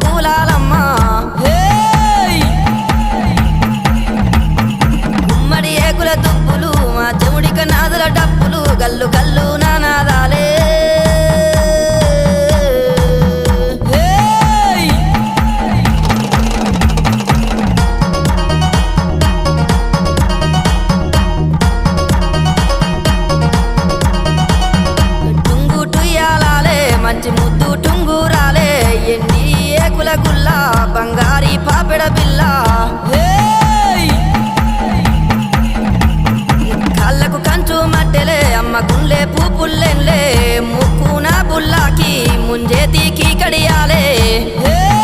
పూలాలమ్మ గుమ్మడి ఏకుల దుప్పులు మా చెముడిక నాదుల డప్పులు గల్లు గల్లు నానాదాలే మంచి ముద్దు టుంగురాలే ఎన్ని ఏకుల గుల్ల బంగారి పాపెడ బిల్ల కళ్ళకు కంచు మట్టెలే అమ్మ గుండె పూపుల్లెన్లే ముక్కున బుల్లాకి ముంజేతికి కడియాలే